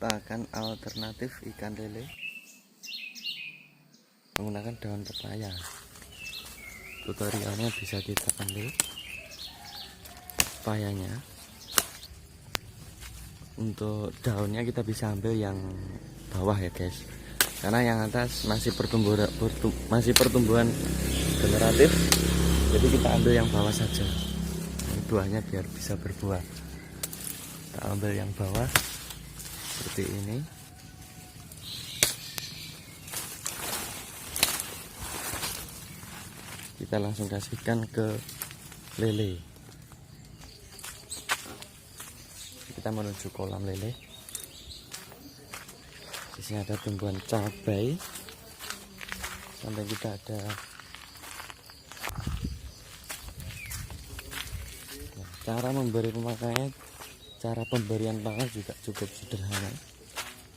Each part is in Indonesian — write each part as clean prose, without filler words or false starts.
pakan alternatif ikan lele menggunakan daun pepaya. Tutorialnya bisa kita ambil pepayanya. Untuk daunnya kita bisa ambil yang bawah ya guys, karena yang atas masih pertumbuhan generatif, jadi kita ambil yang bawah saja. Buahnya biar bisa berbuah. Kita ambil yang bawah seperti ini. Kita langsung kasihkan ke lele. Kita menuju kolam lele. Di sini ada tumbuhan cabai. Sampai kita ada cara memberi pemakaian, cara pemberian pakan juga cukup sederhana.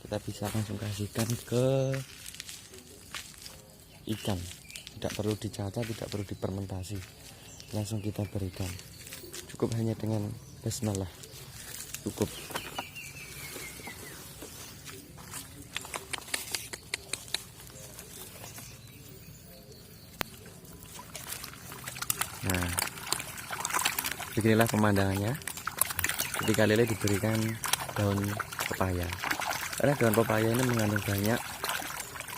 Kita bisa langsung kasihkan ke ikan, tidak perlu dicaca, tidak perlu difermentasi, langsung kita berikan. Cukup hanya dengan basmalah, cukup. Nah, beginilah pemandangannya ketika lele diberikan daun pepaya, karena daun pepaya ini mengandung banyak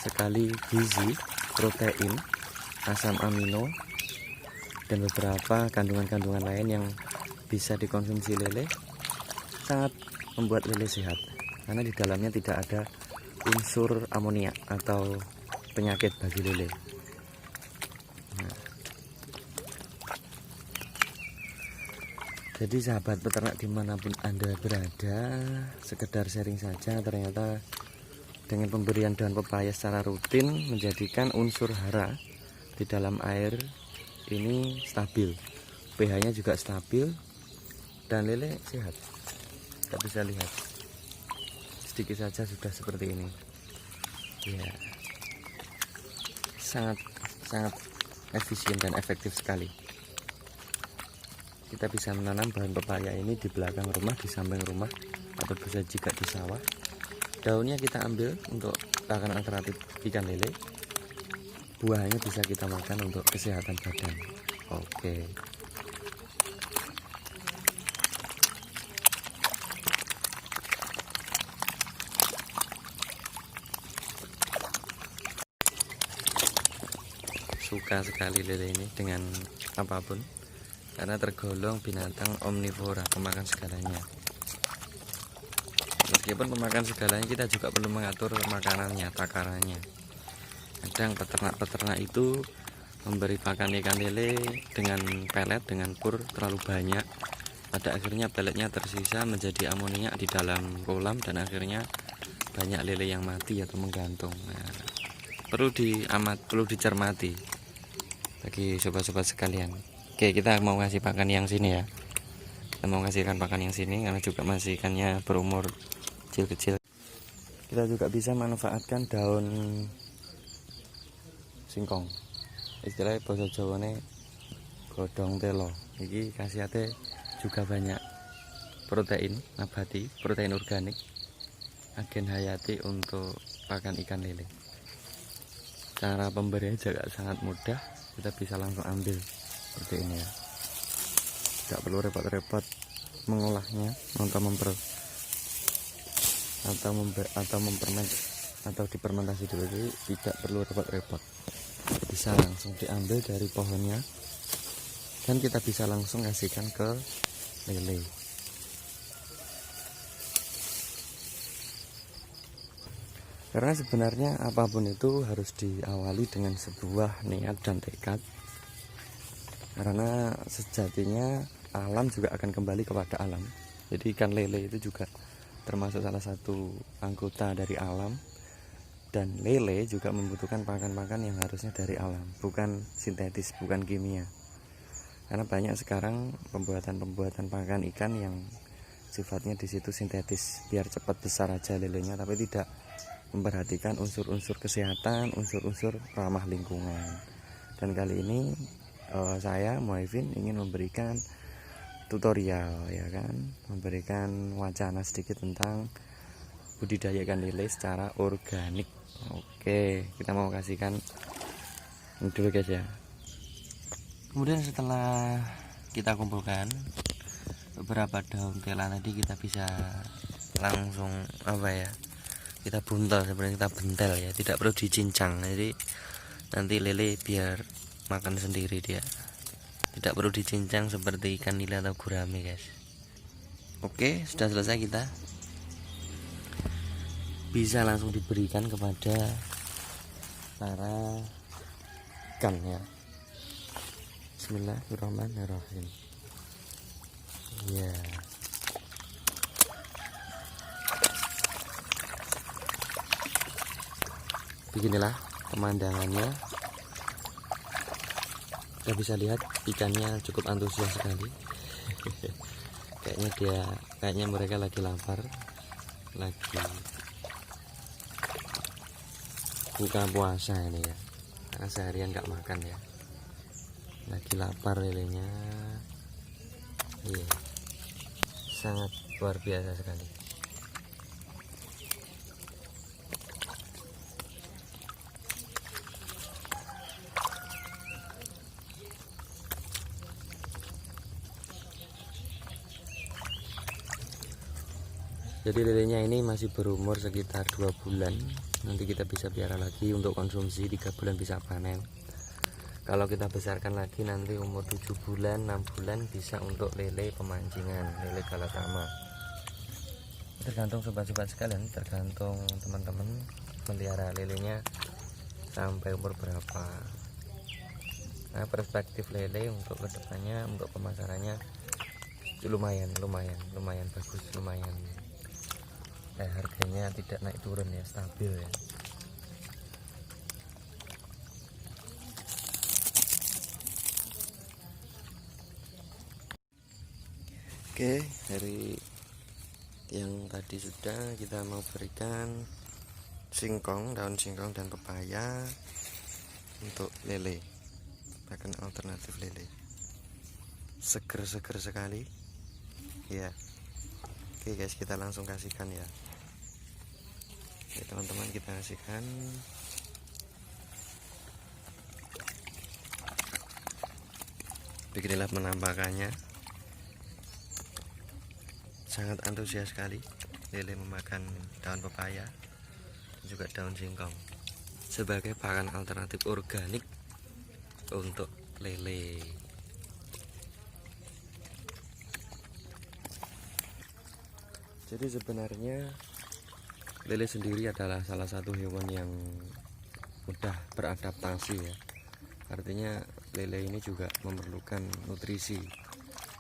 sekali gizi, protein, asam amino, dan beberapa kandungan-kandungan lain yang bisa dikonsumsi lele. Sangat membuat lele sehat karena di dalamnya tidak ada unsur amonia atau penyakit bagi lele. Jadi sahabat peternak dimanapun Anda berada, sekedar sharing saja, ternyata dengan pemberian daun pepaya secara rutin menjadikan unsur hara di dalam air ini stabil, pH-nya juga stabil, dan lele sehat. Kita bisa lihat sedikit saja sudah seperti ini ya, sangat efisien dan efektif sekali. Kita bisa menanam bahan pepaya ini di belakang rumah, di samping rumah, atau bisa jika di sawah. Daunnya kita ambil untuk pakan alternatif ikan lele, buahnya bisa kita makan untuk kesehatan badan. Oke. Suka sekali lele ini dengan apapun, karena tergolong binatang omnivora, pemakan segalanya. Meskipun pemakan segalanya, kita juga perlu mengatur makanannya, takarannya. Kadang peternak-peternak itu memberi pakan ikan lele dengan pelet, dengan pur terlalu banyak. Pada akhirnya peletnya tersisa menjadi amonia di dalam kolam, dan akhirnya banyak lele yang mati atau menggantung. Nah, perlu dicermati bagi sobat-sobat sekalian. Oke, kita mau ngasih pakan yang sini ya. Kita mau kasihkan pakan yang sini karena juga masih ikannya berumur kecil-kecil. Kita juga bisa manfaatkan daun singkong. Istilahnya bahasa Jawane godhong telo. Iki khasiatnya juga banyak protein nabati, protein organik, agen hayati untuk pakan ikan lele. Cara pemberian juga sangat mudah, kita bisa langsung ambil seperti ini ya, tidak perlu repot-repot mengolahnya atau difermentasi dulu. Jadi tidak perlu repot-repot, bisa langsung diambil dari pohonnya dan kita bisa langsung kasihkan ke lele. Karena sebenarnya apapun itu harus diawali dengan sebuah niat dan tekad. Karena sejatinya alam juga akan kembali kepada alam. Jadi ikan lele itu juga termasuk salah satu anggota dari alam. Dan lele juga membutuhkan pakan-pakan yang harusnya dari alam, bukan sintetis, bukan kimia. Karena banyak sekarang pembuatan pakan ikan yang sifatnya di situ sintetis, biar cepat besar aja lelenya, tapi tidak memperhatikan unsur-unsur kesehatan, unsur-unsur ramah lingkungan. Dan kali ini saya Muhaifin ingin memberikan tutorial, ya kan, memberikan wacana sedikit tentang budidaya ikan lele secara organik. Oke, kita mau kasihkan ini dulu guys ya. Kemudian setelah kita kumpulkan beberapa daun tela tadi, kita bisa langsung kita buntel, sebenarnya kita bentel ya, tidak perlu dicincang. Jadi nanti lele biar makan sendiri dia, tidak perlu dicincang seperti ikan nila atau gurame guys. Oke, sudah selesai, kita bisa langsung diberikan kepada para ikan ya. Bismillahirrahmanirrahim. Ya, beginilah pemandangannya. Kita bisa lihat ikannya cukup antusias sekali. Kayaknya mereka lagi lapar, lagi buka puasa ini ya, karena seharian nggak makan ya, lagi lapar lelenya. Iya, sangat luar biasa sekali. Jadi lelenya ini masih berumur sekitar 2 bulan. Nanti kita bisa piara lagi untuk konsumsi, 3 bulan bisa panen. Kalau kita besarkan lagi nanti umur 7 bulan, 6 bulan bisa untuk lele pemancingan, lele galatama. Tergantung sobat-sobat sekalian, tergantung teman-teman melihara lelenya sampai umur berapa. Nah, perspektif lele untuk kedepannya, untuk pemasarannya lumayan bagus, lumayan. Harganya tidak naik turun ya, stabil ya. Oke, dari yang tadi sudah kita mau berikan singkong, daun singkong dan pepaya untuk lele, bahkan alternatif lele, seger sekali ya. Oke guys, kita langsung kasihkan ya. Oke teman-teman, kita kasihkan. Beginilah penampakannya, sangat antusias sekali lele memakan daun pepaya juga daun singkong sebagai pakan alternatif organik untuk lele. Jadi sebenarnya lele sendiri adalah salah satu hewan yang mudah beradaptasi ya. Artinya lele ini juga memerlukan nutrisi,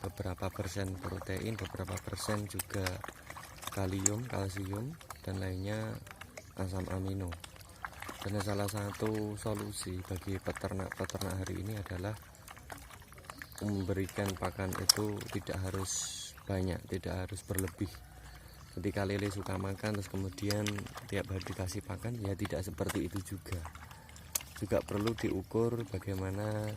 beberapa persen protein, beberapa persen juga kalium, kalsium, dan lainnya asam amino. Dan salah satu solusi bagi peternak-peternak hari ini adalah memberikan pakan itu tidak harus banyak, tidak harus berlebih. Ketika lele suka makan terus kemudian tiap hari dikasih pakan, ya tidak seperti itu juga. Juga perlu diukur bagaimana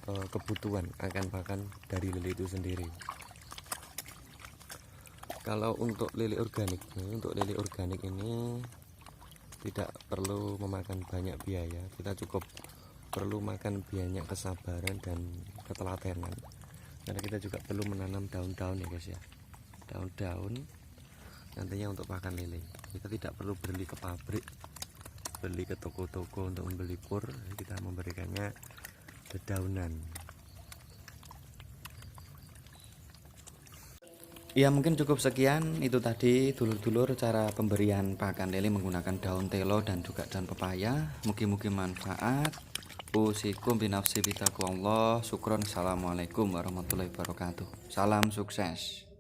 kebutuhan akan pakan dari lele itu sendiri. Kalau untuk lele organik ini tidak perlu memakan banyak biaya. Kita cukup perlu makan banyak kesabaran dan ketelatenan. Karena kita juga perlu menanam daun-daun ya guys ya, daun-daun nantinya untuk pakan lele. Kita tidak perlu beli ke pabrik, beli ke toko-toko untuk membeli pur. Kita memberikannya dedaunan. Ya mungkin cukup sekian, itu tadi dulur-dulur cara pemberian pakan lele menggunakan daun telo dan juga daun pepaya. Mugi-mugi manfaat. Usikum binafsi bitaqwallah. Syukron. Assalamualaikum warahmatullahi wabarakatuh. Salam sukses.